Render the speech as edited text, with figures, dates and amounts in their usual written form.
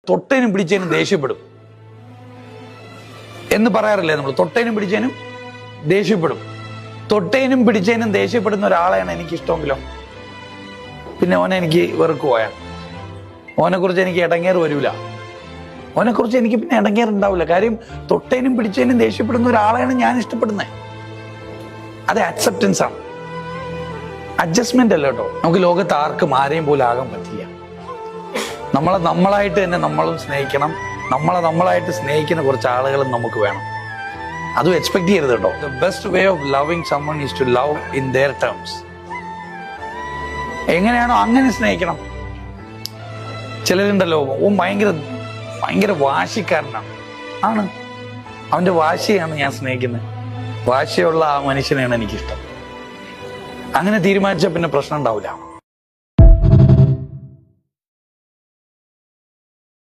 തൊട്ടേനും പിടിച്ചേനും ദേഷ്യപ്പെടും എന്ന് പറയാറില്ലേ നമ്മൾ? തൊട്ടേനും പിടിച്ചേനും ദേഷ്യപ്പെടും. തൊട്ടേനും പിടിച്ചേനും ദേഷ്യപ്പെടുന്ന ഒരാളെയാണ് എനിക്ക് ഇഷ്ടമെങ്കിലോ പിന്നെ ഓനെ എനിക്ക് വെറുക്കുപോയാൽ, ഓനെക്കുറിച്ച് എനിക്ക് ഇടങ്ങേറ് വരില്ല, ഓനെക്കുറിച്ച് എനിക്ക് പിന്നെ ഇടങ്ങേറുണ്ടാവില്ല. കാര്യം തൊട്ടേനും പിടിച്ചേനും ദേഷ്യപ്പെടുന്ന ഒരാളെയാണ് ഞാൻ ഇഷ്ടപ്പെടുന്നത്. അത് അക്സെപ്റ്റൻസ് ആണ്, അഡ്ജസ്റ്റ്മെന്റ് അല്ല കേട്ടോ. നമുക്ക് ലോകത്ത് ആർക്കും ആരെയും പോലെ ആകാൻ പറ്റില്ല. നമ്മളായിട്ട് തന്നെ നമ്മളും സ്നേഹിക്കണം. നമ്മളായിട്ട് സ്നേഹിക്കുന്ന കുറച്ച് ആളുകളും നമുക്ക് വേണം. അതും എക്സ്പെക്ട് ചെയ്യരുത് കേട്ടോ. The best way of loving someone is to love in their terms. എങ്ങനെയാണോ അങ്ങനെ സ്നേഹിക്കണം. ചിലരുണ്ടല്ലോ, ഓ ഭയങ്കര വാശിക്കാരനാണ്. അവന്റെ വാശിയാണ് ഞാൻ സ്നേഹിക്കുന്നത്. വാശിയുള്ള ആ മനുഷ്യനെയാണ് എനിക്കിഷ്ടം. അങ്ങനെ തീരുമാനിച്ചാൽ പിന്നെ പ്രശ്നം ഉണ്ടാവില്ല.